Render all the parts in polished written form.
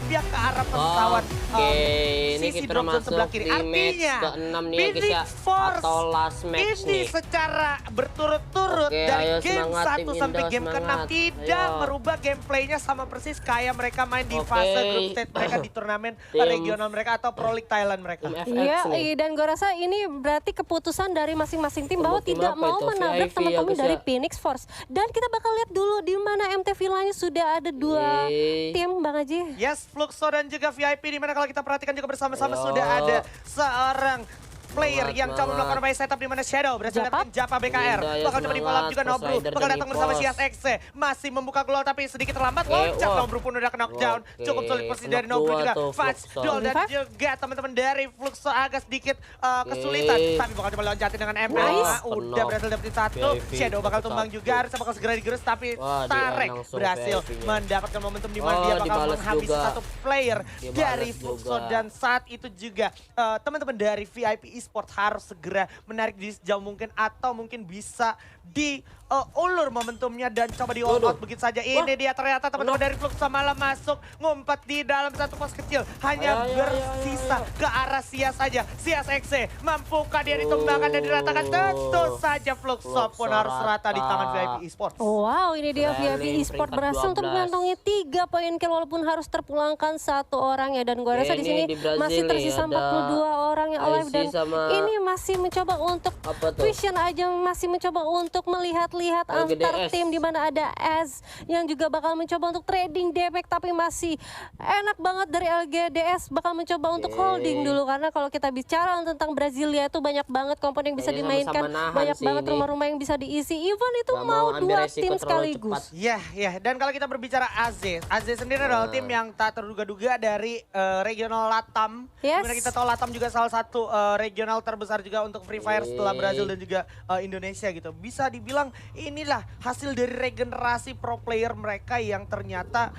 berpihak ke arah pesawat ini sisi kita drop zone masuk sebelah kiri. di match Artinya ke-6 nih ya guys ya, Phoenix Force atau last match ini nih. secara berturut-turut Oke, dari ayo game semangat, 1 tim sampai Indo, game ke-6 semangat. tidak Ayo. merubah gameplaynya sama persis kayak mereka main di Oke. fase group stage mereka di turnamen Tim- regional mereka atau Pro League Thailand mereka. Tim FX Iya, nih. dan gue rasa ini berarti keputusan dari masing-masing tim bahwa Tim tidak apa mau itu? menabrak VIP ya, teman-teman guys, dari ya? Phoenix Force. Dan kita bakal lihat dulu di mana MTV lainnya sudah ada dua Yeay. tim, Bang Aji. Yes, Fluxo dan juga VIP di mana kalau kita perhatikan juga bersama-sama Ayo. sudah ada seorang player Semangat, yang coba semangat. melakukan banyak setup di mana Shadow berhasil Japap. dapetin Japa BKR. Bunda, ya, Bakal coba di follow up semangat. juga Force Nobru. Rider Bakal dan datang bersama Ipos. Sias XC. Masih membuka gol tapi sedikit terlambat. Oke, Loncat wah. Nobru pun udah ke knockdown. Oke, Cukup sulit posisi dari knock Nobru dua juga. tuh, Fudge, Fluxo. Duel dan Revive. juga teman-teman dari Fluxo agak sedikit kesulitan. Tapi bakal coba loncatin dengan MP. Nice. Udah Knock. berhasil dapetin satu. VIP Shadow bakal dapat tumbang satu. juga. Harusnya bakal segera digerus tapi Wah, dia Tarek langsung berhasil VIP-nya. mendapatkan momentum di mana Oh, dia bakal dibalas menghabisi juga. satu player Dia dari balas Fluxo juga. dan saat itu juga teman-teman dari VIP Esports harus segera menarik diri sejauh mungkin atau mungkin bisa diulur momentumnya dan coba di all Waduh. out begitu saja. Ini dia ternyata teman-teman dari Fluxo malah masuk ngumpet di dalam satu pos kecil. Hanya Ayo, ayo, bersisa ayo, ayo. ke arah Sias saja. Sias XC mampukah dia ditumbangkan dan diratakan? Tentu saja Fluxo pun Fluxo harus rata di tangan rata. VIP Esports. Wow, ini dia Rally VIP Esport peringkat berhasil untuk 12. mengantongi 3 poin kill walaupun harus terpulangkan satu orang ya. Dan gue Oke, rasa di ini sini di Brazil masih nih, tersisa ada 42 orang yang alive IC dan sama- ini masih mencoba untuk Apa tuh? vision aja, masih mencoba untuk melihat-lihat antar LGDS. tim di mana ada Az yang juga bakal mencoba untuk trading damage tapi masih enak banget dari LGDS bakal mencoba untuk Oke. holding dulu karena kalau kita bicara tentang Brasilia itu banyak banget komponen yang bisa Kayaknya dimainkan, sama-sama nahan banyak sih banget ini. rumah-rumah yang bisa diisi. Even itu Gak mau mau ambil dua resiko tim terlalu sekaligus. cepat. Ya, ya. Dan kalau kita berbicara AZ sendiri adalah tim yang tak terduga-duga dari regional Latam. Yes. Dimana kita tahu Latam juga salah satu regional terbesar juga untuk Free Fire setelah Brazil dan juga Indonesia gitu. Bisa dibilang inilah hasil dari regenerasi pro player mereka yang ternyata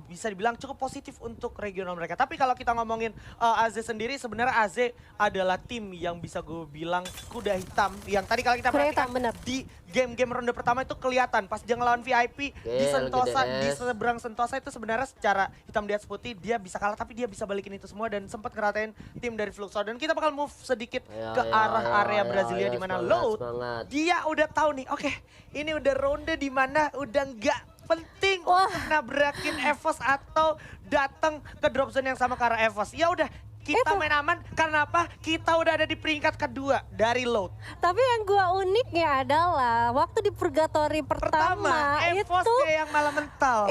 bisa dibilang cukup positif untuk regional mereka. Tapi kalau kita ngomongin AZ sendiri, sebenarnya AZ adalah tim yang bisa gue bilang kuda hitam. Yang tadi kalau kita Kuda perhatikan hitam, benar. di game-game ronde pertama itu kelihatan pas dia ngelawan VIP di Sentosa, di LGDS. seberang Sentosa itu sebenarnya secara hitam di atas putih dia bisa kalah tapi dia bisa balikin itu semua dan sempat ngeratain tim dari Fluxo. Dan kita bakal move sedikit Ayo, ke ayo, arah ayo, area ayo, Brasilia ayo, di mana semangat, Load semangat. dia udah tahu nih, oke, ini udah ronde di mana udah nggak penting Wah. untuk nabrakin Evos atau datang ke drop zone yang sama ke arah Evos. Ya udah, kita Itu. main aman karena apa? Kita udah ada di peringkat kedua dari Load. Tapi yang gua uniknya adalah waktu di Purgatory pertama Evos itu dia yang malah mental.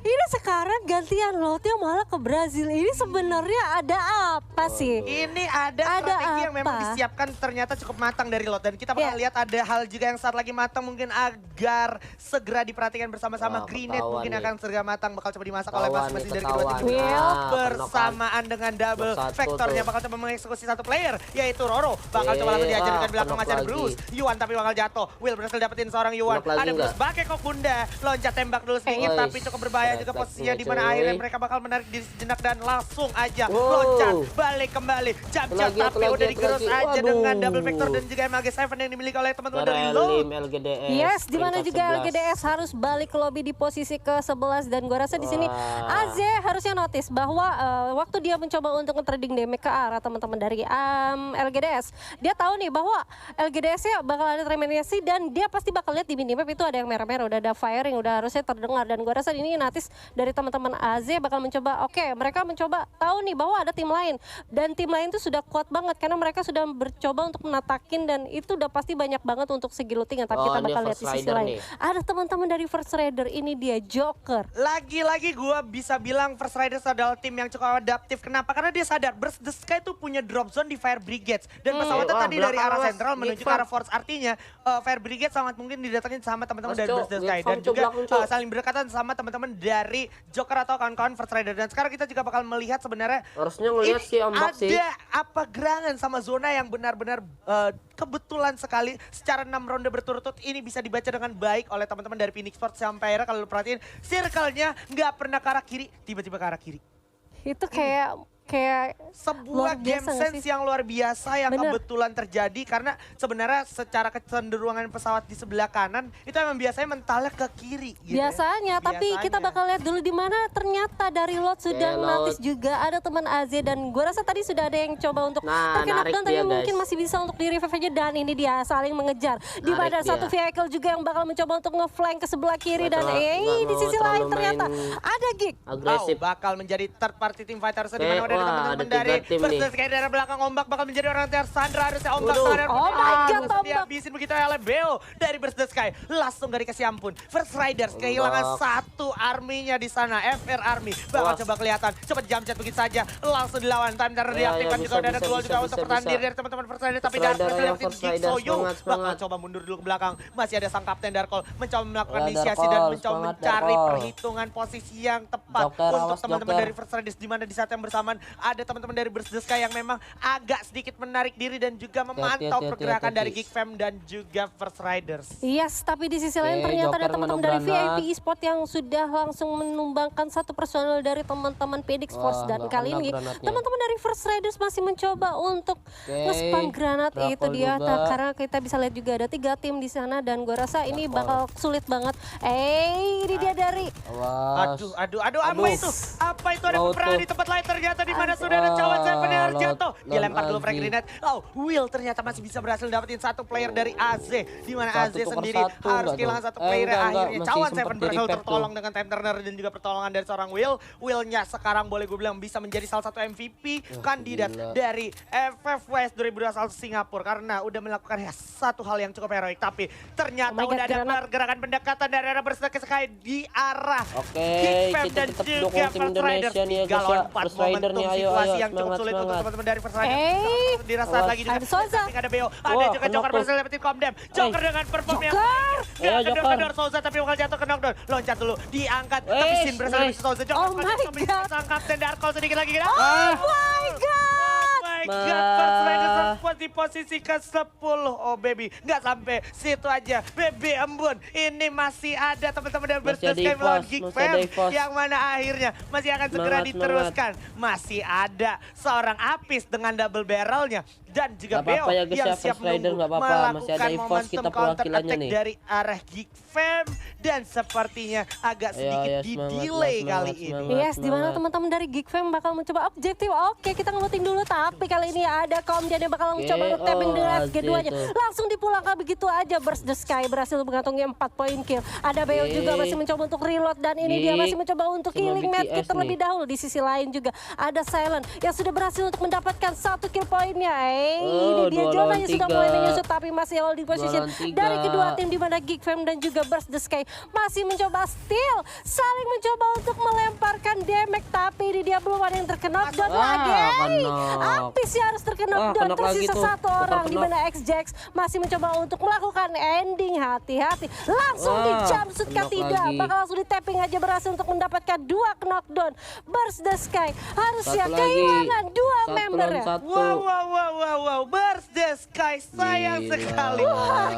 ini sekarang gantian Lotnya malah ke Brazil. Ini sebenarnya ada apa sih? Ini ada Ada strategi yang memang apa? disiapkan ternyata cukup matang dari Lot. Dan kita bakal Ya. lihat ada hal juga yang saat lagi matang mungkin agar segera diperhatikan bersama-sama. Wah, Grenade ketahuan mungkin nih. akan segera matang. Bakal coba dimasak oleh Ketahuan masing-masing nih, dari kedua tim. ketahuan. Will. Nah, Bersamaan dengan double Knock satu vektornya tuh. bakal coba mengeksekusi satu player yaitu Roro. Bakal coba langsung diajar dengan belakang knock macam lagi. Bruce. Yuan tapi bakal jatuh. Will berhasil dapetin seorang Yuan. Knock lagi Ada Bruce nggak? pakai kok bunda. Loncat tembak dulu sedikit Wih, tapi cukup berbahaya juga refleksnya, posisinya di mana cuy. akhirnya mereka bakal menarik diri sejenak dan langsung aja Wow. loncat balik kembali. Jump Lagi, tapi lagi, udah digerus lagi. aja Waduh. dengan double vector dan juga MG7 yang dimiliki oleh teman-teman dari Dari Load. LGDS. Yes, di mana peringkat juga 11. LGDS harus balik ke lobby di posisi ke-11 dan gua rasa di sini Wah. AZ harusnya notice bahwa waktu dia mencoba untuk nge-trading damage ke arah teman-teman dari LGDS, dia tahu nih bahwa LGDS-nya bakal ada terminasi dan dia pasti bakal lihat di minimap itu ada yang merah-merah, udah ada firing, udah harusnya terdengar dan gua rasa ini notice dari teman-teman AZ bakal mencoba, oke, mereka mencoba tahu nih bahwa ada tim lain dan tim lain itu sudah kuat banget karena mereka sudah mencoba untuk menatakin dan itu udah pasti banyak banget untuk segi looting tapi Oh, kita dia bakal lihat First di sisi Rider lain. nih. Ada teman-teman dari First Rider, ini dia Joker. Lagi-lagi gue bisa bilang First Riders adalah tim yang cukup adaptif. Kenapa? Karena dia sadar Burst the Sky itu punya drop zone di Fire Brigades. Dan pesawatnya Wah, tadi dari belakang, arah Mas. sentral menuju ke Geek arah Force. Artinya Fire Brigade sangat mungkin didatangin sama teman-teman Mas, dari Cok. Burst the Geek Sky. Farm, Dan Cok, juga belakang, Cok. saling berdekatan sama teman-teman dari Joker atau kawan-kawan First Rider. Dan sekarang kita juga bakal melihat sebenarnya Harusnya ngeliat sih ombak sih. ada apa gerangan sama zona yang benar-benar kebetulan sekali secara 6 ronde berturut-turut ini bisa dibaca dengan baik oleh teman-teman dari Phoenix Force sampai akhirnya kalau lu perhatiin circle-nya nggak pernah ke arah kiri, tiba-tiba ke arah kiri. Itu kayak kayak sebuah luar game biasa nggak sense sih? yang luar biasa yang Bener. kebetulan terjadi karena sebenarnya secara kecenderungan pesawat di sebelah kanan itu emang biasanya mentalnya ke kiri gitu ya. Biasanya, tapi kita Biasanya. bakal lihat dulu di mana ternyata dari Lot sudah Oke, notice Lot. juga ada teman AZ dan gue rasa tadi sudah ada yang coba untuk Nah, terkena narik down tapi dia, guys. mungkin masih bisa untuk di revive aja dan ini dia saling mengejar. Di Narik mana dia. satu vehicle juga yang bakal mencoba untuk ngeflank ke sebelah kiri Nggak dan terlalu- di nggak sisi mau lain terlalu ternyata main ada Gig. agresif. Bakal menjadi third party team fighter di Oke, mana ada wah, teman-teman ada dari 3 tim nih. versus kayak dari belakang Ombak bakal menjadi orang Tersandra harusnya Ombak Waduh. tangan Oh my God, Ombak. dihabisin begitu oleh Beo dari Burst the Sky langsung gak dikasih ampun. First Riders kehilangan Ombak. satu arminya di sana, FR Army bakal Wah. coba kelihatan cepat jump chat begitu saja langsung dilawan time turner Ya, diaktifkan ya, juga udah ada bisa, duel bisa, juga bisa, untuk bisa. pertahanan diri dari teman-teman First Riders tapi First Dark Rider, Horse ayo, dapetin First Geek Rider, Soyu semangat, bakal semangat. coba mundur dulu ke belakang. Masih ada sang Kapten Darkol mencoba melakukan Ya, inisiasi Darkol, dan mencoba semangat, mencari Darkol. perhitungan posisi yang tepat Joker, untuk awas, teman-teman Joker. dari First Riders di mana di saat yang bersamaan ada teman-teman dari Burst the Sky yang memang agak sedikit menarik diri dan juga memantau hati, pergerakan hati. dari Geek Fam dan juga First Riders. Yes, tapi di sisi lain Oke, ternyata ada Joker teman-teman dari nganu VIP Esport yang sudah langsung menumbangkan satu personel dari teman-teman Phoenix Force Wah, dan nggak kali kena ini granatnya. teman-teman dari First Riders masih mencoba untuk nge-spam granat Drakol itu dia juga. karena kita bisa lihat juga ada 3 tim di sana dan gua rasa ini Drakol. bakal sulit banget. Ini dia dari Awas. Aduh, apa Aduh. itu? Apa itu ada Laut peperangan tuh. di tempat lain ternyata di mana sudah ada cawan Seven yang Laut- jatuh. Dia lempar dulu Laut frag Azi. grenade. Oh, Will ternyata masih bisa berhasil dapetin satu player dari AZ. Di mana Satu AZ tukar sendiri satu, harus enggak kehilangan tuh? satu player. Enggak, Akhirnya masih cawan sempet Seven di berhasil repair tertolong dengan time turner dan juga pertolongan dari seorang Will. Willnya sekarang boleh gue bilang bisa menjadi salah satu MVP kandidat gila. dari FFWS 2021 Singapura karena udah melakukan satu hal yang cukup heroik. Tapi ternyata Oh my God, udah ada granat. pergerakan pendekatan dari arah Burst the Sky di arah Oke, Geek Fam kita dan tetap juga dukung tim First Indonesia Riders. nih ya 3 guys lawan ya. 4 First Rider nih, momentum ayo, situasi ayo, yang cukup semangat, sulit untuk semangat. teman-teman dari First Riders. Dirasa Awas. lagi juga. Ada Souza. Ada Beo, ada Wah, juga knockdown. Joker berhasil dapetin Comdam. Joker dengan perform yang Joker. Ayo, Joker. kedor Souza tapi bakal jatuh ke knockdown. Loncat dulu, diangkat. Tapi Wes, Sin berhasil nice. dapetin Souza. Joker Oh berhasil my memberikan God. sang Kapten Darkol sedikit lagi. Oh my God. Oh my God, First Riders sempat di posisi ke-10. Oh baby, nggak sampai situ aja. Baby embun, ini masih ada teman-teman dari Burst the Masih ada Sky melawan EVOS, Geek masih ada Fam. EVOS. Yang mana akhirnya masih akan segera Semangat, diteruskan. Masih ada seorang Apis dengan double barrelnya. Dan juga Nggak apa-apa Beo ya guys yang ya, siap First Rider menunggu nggak apa-apa. Masih ada melakukan EVOS, momentum kita counter perwakilannya attack nih. dari arah Geek Fam. Dan sepertinya agak Ayo, sedikit ayo, di semangat, delay semangat, kali semangat. ini. Yes, di mana teman-teman dari Geek Fam bakal mencoba objektif. Oke, kita ngeluting dulu. Tapi kali ini ada Komdian yang bakal mencoba Oke, tapping dengan oh, FG2-nya. gitu. Langsung dipulangkan begitu aja. Burst the Sky berhasil mengantongi 4 poin kill. Ada Beo Oke. juga masih mencoba untuk reload. Dan ini dia Geek masih mencoba untuk sama killing medkit BTS terlebih nih. dahulu. Di sisi lain juga ada Silent yang sudah berhasil untuk mendapatkan 1 kill poinnya. Oh, Ini dia 2 Jonah lawan yang sudah 3. mulai menyusut tapi masih holding position 2 lawan 3. dari kedua tim di mana Geek Fam dan juga Burst the Sky masih mencoba steal, saling mencoba untuk melemparkan damage tapi ini dia belum ada yang terkena knockdown lagi. kena. Apis yang harus terkena Wah, knockdown, kena lagi tersisa tuh. satu orang di Kena. mana XJax masih mencoba untuk melakukan ending. Hati-hati, langsung di Wah, jumpsuit kena tidak, lagi. bakal langsung di tapping aja berhasil untuk mendapatkan 2 knockdown. Burst the Sky harusnya Satu lagi. kehilangan 2 Satu member. lawan satu. Wow, Burst the Sky sayang Gila. sekali.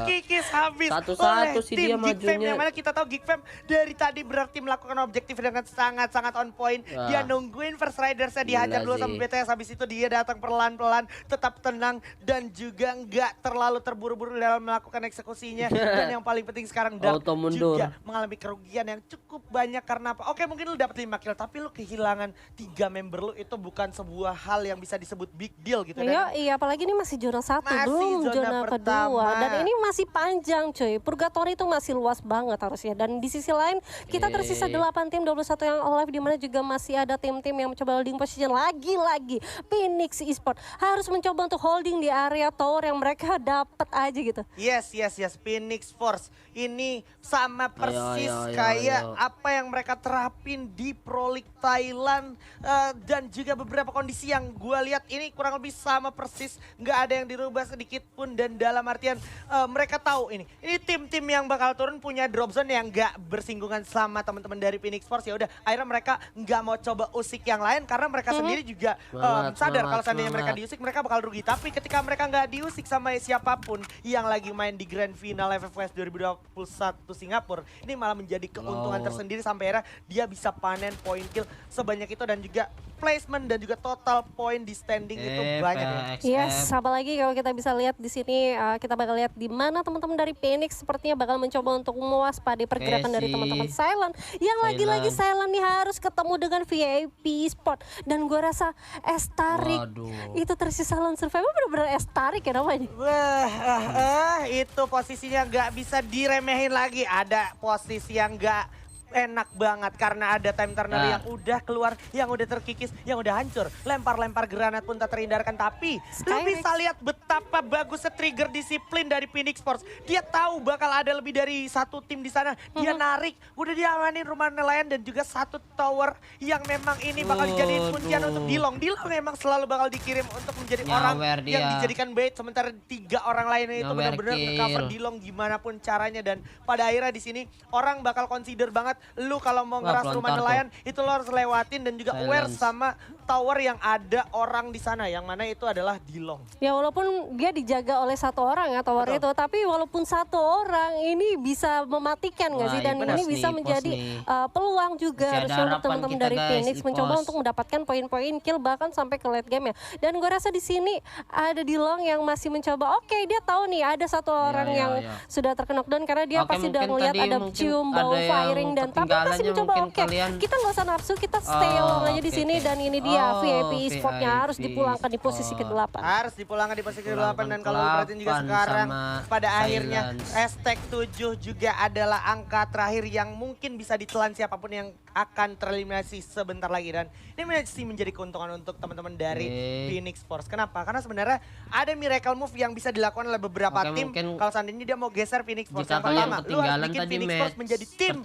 Kikis habis Satu-satu oleh sih tim dia Geek Fam majunya. yang mana kita tahu Geek Fam dari tadi berarti melakukan objektif dengan sangat-sangat on point. Wah. Dia nungguin First Riders-nya dihajar Gila dulu sama sih. BTS, habis itu dia datang perlahan-pelan, tetap tenang dan juga nggak terlalu terburu-buru dalam melakukan eksekusinya. Dan yang paling penting sekarang Dark Auto mundur. juga mengalami kerugian yang cukup banyak karena apa? Oke, mungkin lu dapat 5 kill tapi lu kehilangan 3 member lu itu bukan sebuah hal yang bisa disebut big deal gitu. Dan Iya, apalagi ini masih zona 1, Masih belum zona zona kedua. pertama. Dan ini masih panjang cuy, Purgatory itu masih luas banget harusnya. Dan di sisi lain, kita tersisa 8 tim, 21 yang alive, di mana juga masih ada tim-tim yang mencoba holding position. Lagi-lagi, Phoenix Esport harus mencoba untuk holding di area tower yang mereka dapat aja gitu. Yes, Phoenix Force ini sama persis ayo, kayak ayo. apa yang mereka terapin di Pro League Thailand dan juga beberapa kondisi yang gue lihat ini kurang lebih sama persis, nggak ada yang dirubah sedikit pun. Dan dalam artian mereka tahu ini tim-tim yang bakal turun punya drop zone yang nggak bersinggungan sama teman-teman dari Phoenix Force. Ya udah, akhirnya mereka nggak mau coba usik yang lain karena mereka sendiri juga sadar kalau seandainya mereka diusik mereka bakal rugi. Tapi ketika mereka nggak diusik sama siapapun yang lagi main di Grand Final FFWS 2021 Singapura, ini malah menjadi keuntungan tersendiri sampai akhirnya dia bisa panen poin kill sebanyak itu. Dan juga placement dan juga total point di standing itu banyak ya. Yes, apalagi kalau kita bisa lihat di sini kita bakal lihat di mana teman-teman dari Phoenix sepertinya bakal mencoba untuk mewaspadai pergerakan dari teman-teman Silent. Yang lagi-lagi Silent nih harus ketemu dengan VIP Sport dan gua rasa Estarik itu tersisa lone survivor benar-benar Estarik ya namanya. Wah, itu posisinya nggak bisa diremehin lagi. Ada posisi yang nggak enak banget karena ada time turner yang udah keluar, yang udah terkikis, yang udah hancur. Lempar-lempar granat pun tak terhindarkan. Tapi lu bisa lihat betapa bagusnya trigger disiplin dari Phoenix Force. Dia tahu bakal ada lebih dari satu tim di sana. Dia narik, udah diamanin rumah nelayan dan juga satu tower yang memang ini bakal dijadiin kuncian untuk Dilong. Dilong memang selalu bakal dikirim untuk menjadi orang yang dijadikan bait. Sementara 3 orang lainnya itu benar-benar nge-cover Dilong gimana pun caranya. Dan pada akhirnya di sini orang bakal consider banget lu kalau mau ngeras rumah nelayan itu lo harus lewatin dan juga aware sama tower yang ada orang di sana yang mana itu adalah Dilong. Ya walaupun dia dijaga oleh satu orang ya tower itu, tapi walaupun satu orang ini bisa mematikan nggak sih, dan ini bisa menjadi peluang juga harusnya untuk teman-teman dari Phoenix mencoba untuk mendapatkan poin-poin kill bahkan sampai ke late game ya. Dan gue rasa di sini ada Dilong yang masih mencoba, oke dia tahu nih ada satu orang yang sudah terkena knockdown karena dia pasti udah ngeliat ada cium bau firing dan tapi masih mencoba kita nggak usah nafsu, kita stay alone aja di sini dan ini dia VIP Sportnya harus dipulangkan di posisi ke-8. Harus dipulangkan di posisi ke-8 dan kalau perhatiin juga sekarang pada akhirnya Aztec 7 juga adalah angka terakhir yang mungkin bisa ditelan siapapun yang akan tereliminasi sebentar lagi dan ini masih menjadi keuntungan untuk teman-teman dari Phoenix Force. Kenapa? Karena sebenarnya ada miracle move yang bisa dilakukan oleh beberapa tim kalau seandainya dia mau geser Phoenix Force. Yang pertama, lu harus bikin Phoenix Force menjadi tim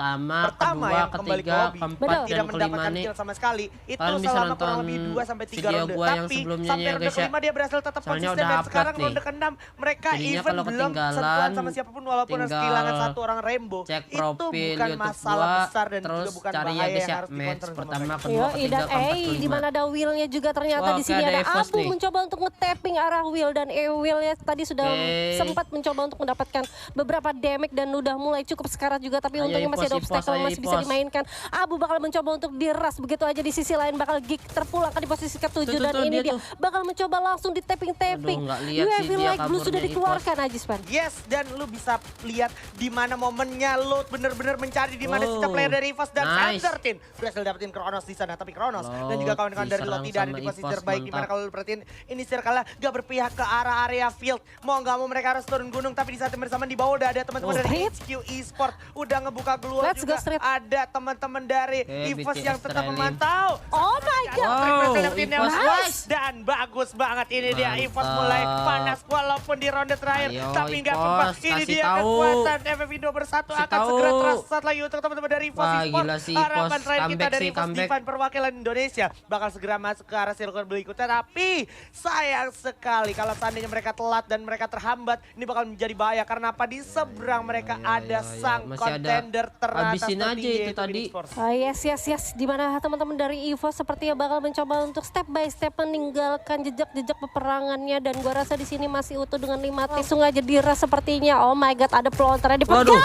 pertama yang kembali ke lobby, tidak mendapatkan kill sama sekali. Itu selama kurang lebih 2-3 ronde. Tapi sampai ronde kelima dia berhasil tetap konsisten dan sekarang ronde ke-6 mereka even belum sentuhan sama siapapun walaupun harus kehilangan satu orang Rainbow. Itu bukan masalah besar dan juga bukan bahaya yang harus dikontrol sama mereka. Dan di mana ada Will-nya juga ternyata di sini ada Abu mencoba untuk nge-tapping arah Will dan Will-nya tadi sudah sempat mencoba untuk mendapatkan beberapa damage dan udah mulai cukup sekarat juga tapi untungnya masih ada obstacle masih bisa dimainkan. Abu bakal mencoba untuk diras begitu aja di sisi lain bakal Geek terpulangkan di posisi ke-7 dan ini dia bakal mencoba langsung di tapping-tapping. UAV like blue sudah dikeluarkan Ajispan. Yes, dan lu bisa lihat di mana momennya lu bener-bener mencari di mana setiap player dari EVOS dan Sandertin berhasil dapetin Kronos di sana, tapi Kronos dan juga kawan-kawan dari Loti tidak ada di posisi terbaik di mana kalau lu perhatiin ini circle gak berpihak ke arah area field. Mau nggak mau mereka harus turun gunung tapi di saat yang bersamaan di bawah udah ada teman-teman dari HQ Esport udah ngebuka glue juga ada teman-teman dari EVOS yang tetap memantau. Oh my god. Dan bagus banget ini dia EVOS mulai panas walaupun di ronde terakhir tapi nggak apa. Ini dia kekuatan FF2 bersatu akan segera terasa lagi untuk teman-teman dari EVOS Esport. Harapan terakhir kita dari EVOS Divine perwakilan Indonesia bakal segera masuk ke arah circle berikutnya tapi sayang sekali kalau seandainya mereka telat dan mereka terhambat ini bakal menjadi bahaya karena apa di seberang mereka ada sang kontender teratas aja itu tadi. Yes. Dimana teman-teman dari EVOS sepertinya bakal mencoba untuk step by step meninggalkan jejak-jejak peperangannya dan gua rasa di sini masih utuh dengan 5 tisung aja diras sepertinya. Oh my god, ada pelontarnya dipegang.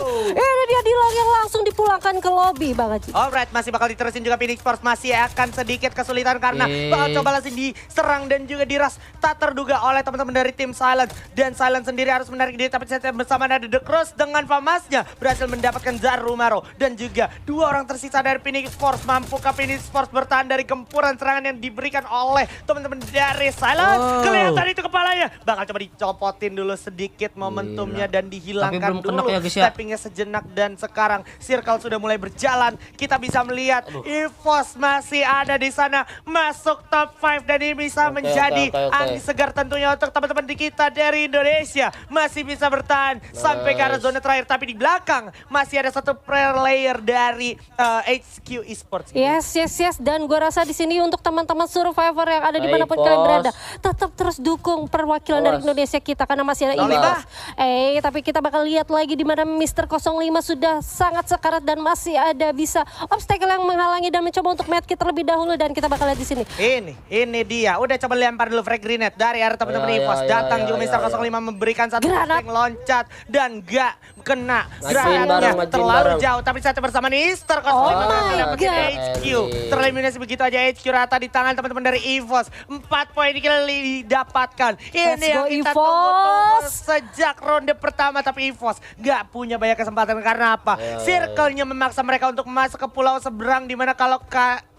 Ini dia Dilong yang langsung dipulangkan ke lobby Bang Haji. Alright, masih bakal diterusin juga Phoenix Force masih akan sedikit kesulitan karena bakal coba langsung diserang dan juga diras tak terduga oleh teman-teman dari tim Silent dan Silent sendiri harus menarik diri tapi saat bersama ada The Cross dengan famasnya berhasil mendapatkan Zarumaro dan juga 2 orang tersisa dari Phoenix Force. Mampukah Phoenix Force bertahan dari gempuran serangan yang diberikan oleh teman-teman dari Silent? Kelihatan itu kepalanya bakal coba dicopotin dulu sedikit momentumnya dan dihilangkan dulu tappingnya sejenak dan sekarang circle sudah mulai berjalan. Kita bisa melihat EVOS masih ada di sana masuk top 5 dan ini bisa menjadi angin segar tentunya untuk teman-teman di kita dari Indonesia masih bisa bertahan sampai ke arah zona terakhir tapi di belakang masih ada satu player dari HQ Esports. Yes dan gue rasa di sini untuk teman-teman survivor yang ada dimanapun kalian berada tetap terus dukung perwakilan dari Indonesia kita karena masih ada EVOS. Tapi kita bakal lihat lagi di mana Mr. Mister 05 sudah sangat sekarat dan masih ada bisa obstacle yang menghalangi dan mencoba untuk medkit terlebih dahulu dan kita bakal lihat di sini. Ini dia. Udah coba lempar dulu frag grenade dari arah teman-teman Ya, EVOS. ya, Datang ya, juga ya, Mister ya. 05 memberikan satu Granat. frag loncat dan gak kena. Majuin Granatnya bareng, majuin terlalu bareng. jauh. Tapi satu bersama Mister 05 Oh berhasil my dapetin God. HQ. Tereliminasi begitu aja HQ rata di tangan teman-teman dari EVOS. 4 poin kill didapatkan. Let's Ini yang go, kita EVOS. tunggu-tunggu sejak ronde pertama. Tapi EVOS gak punya banyak kesempatan karena apa? Circle-nya memaksa mereka untuk masuk ke pulau seberang, dimana kalau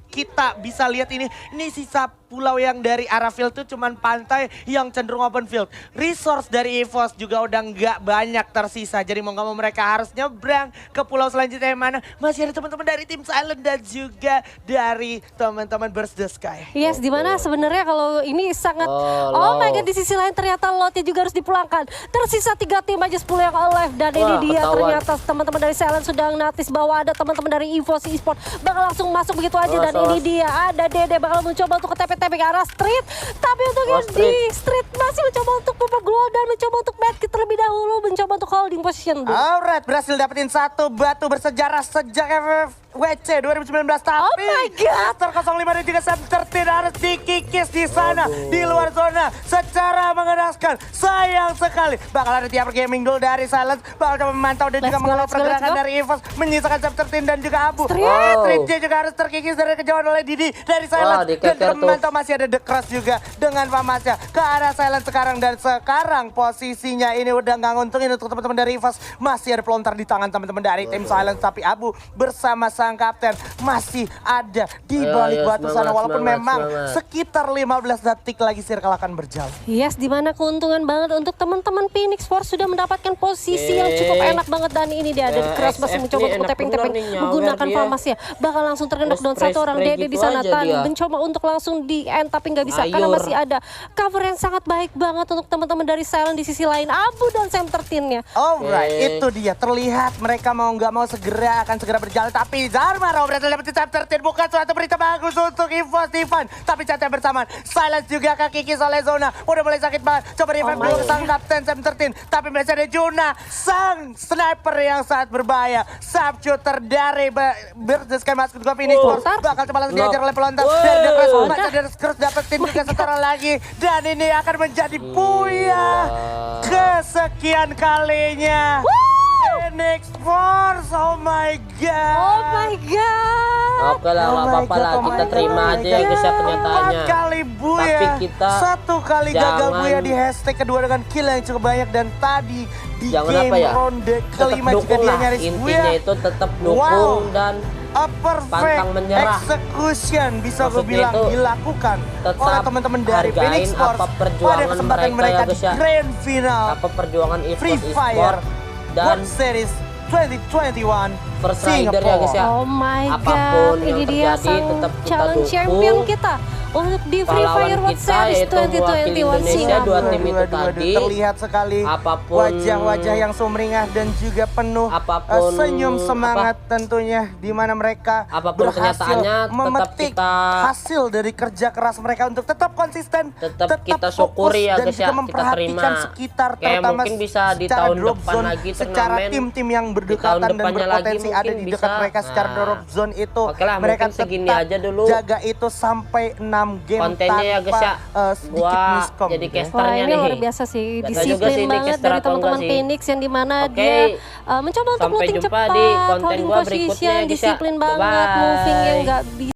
kita bisa lihat ini sisa pulau yang dari arah field itu cuman pantai yang cenderung open field. Resource dari EVOS juga udah nggak banyak tersisa. Jadi mau nggak mau mereka harus nyebrang ke pulau selanjutnya yang mana masih ada teman-teman dari tim Silent dan juga dari teman-teman Burst the Sky. Yes, dimana sebenarnya kalau ini sangat oh my god, di sisi lain ternyata lotnya juga harus dipulangkan. Tersisa 3 tim aja 10 yang alive dan ini Wah, dia ketahuan. ternyata teman-teman dari Silent sudah notice bahwa ada teman-teman dari EVOS Esport bakal langsung masuk begitu aja dan ini dia ada Dede bakal mencoba untuk ke TP-TP ke arah street, tapi untuk yang di street masih mencoba untuk pupuk global dan mencoba untuk medkit terlebih dahulu, mencoba untuk holding position. Alright, berhasil dapetin satu batu bersejarah sejak FFWC 2019. Tapi Oh my God. Mister 05 dan juga Sam 13 harus dikikis di sana, di luar zona secara mengenaskan. Sayang sekali. Bakal ada Tiaper Gaming dulu dari Silence, bakal coba memantau dan juga mengelola pergerakan dari EVOS, menyisakan Sam 13 dan juga Abu. Street J juga harus terkikis dari kejauhan oleh Didi dari Silence dan juga memantau masih ada The Cross juga dengan Famasya ke arah Silence sekarang, dan sekarang posisinya ini udah nggak nguntungin untuk teman-teman dari EVOS. Masih ada pelontar di tangan teman-teman dari tim Silence, tapi Abu bersama sang kapten masih ada di balik batu sana, walaupun memang sekitar 15 detik lagi circle akan berjalan. Yes, dimana keuntungan banget untuk teman-teman Phoenix Force sudah mendapatkan posisi yang cukup enak banget dan ini dia ada Cross masih mencoba untuk tapping-tapping menggunakan Famas ya. Bakal langsung terkena down satu orang Dede di sana Tan mencoba untuk langsung di end tapi nggak bisa karena masih ada cover yang sangat baik banget untuk teman-teman dari Silent di sisi lain Abu dan Sam 13-nya. Alright, itu dia terlihat mereka mau nggak mau akan segera berjalan, tapi Zarmaro berhasil dapetin Sam 13, bukan suatu berita bagus untuk EVOS Divan, tapi catnya bersamaan Silence juga kekikis oleh zona, udah mulai sakit banget. Coba revive dulu sang kapten Sam 13, tapi masih ada Juna, sang sniper yang sangat berbahaya, sharpshooter dari Berdeska masuk ke Phoenix Force, bakal coba langsung diajar oleh pelontar dari The Cross, masih ada Cross dapetin juga setara lagi, dan ini akan menjadi Puya kesekian kalinya. Phoenix Force, oh my god. Oh my god. Oke lah, nggak apa-apa lah, kita terima aja ya guys ya kenyataannya. 4 kali Buya, Tapi kita 1 kali gagal Buya di hashtag kedua dengan kill yang cukup banyak, dan tadi di game ronde kelima juga dia nyaris Buya. Intinya itu tetap dukung dan a perfect pantang menyerah. execution bisa gue Maksudnya bilang itu dilakukan tetap oleh teman-teman dari hargain Phoenix Force apa pada perjuangan kesempatan mereka mereka ya, di guys ya. Grand Final apa perjuangan Free EVOS Fire Esport dan World Series 2021 First Rider ya guys ya. Oh my Apapun god, yang ini dia terjadi, sang tetap kita calon dukung. champion kita untuk di Free Pahlawan Fire World kita, Series yaitu mewakili 2021 Indonesia, Singapura. 2 tim itu tadi. Terlihat sekali Apapun wajah-wajah yang sumringah dan juga penuh apapun senyum semangat tentunya, di mana mereka apapun berhasil kenyataannya, tetap memetik kita hasil dari kerja keras mereka untuk tetap konsisten, tetap kita syukuri ya dan guys juga ya, kita memperhatikan terima. sekitar, Kayak terutama mungkin bisa di secara tahun drop depan zone, lagi secara turnamen, tim-tim yang di tahun berdekatan dan depannya lagi berpotensi ada mungkin di dekat bisa. mereka secara Nah, drop zone itu. oke lah, Mereka mungkin segini tetap aja dulu jaga itu sampai 6 game kontennya ya guys ya. sedikit Gua miskom jadi gitu ya. Wah, casternya ini nih. luar biasa sih, Gak tahu juga disiplin sih ini banget caster dari atau teman-teman enggak sih. Phoenix yang dimana Oke. dia mencoba untuk Sampai looting jumpa cepat, di konten holding gua berikutnya position, ya, guys ya. disiplin banget, Bye-bye. moving yang nggak bisa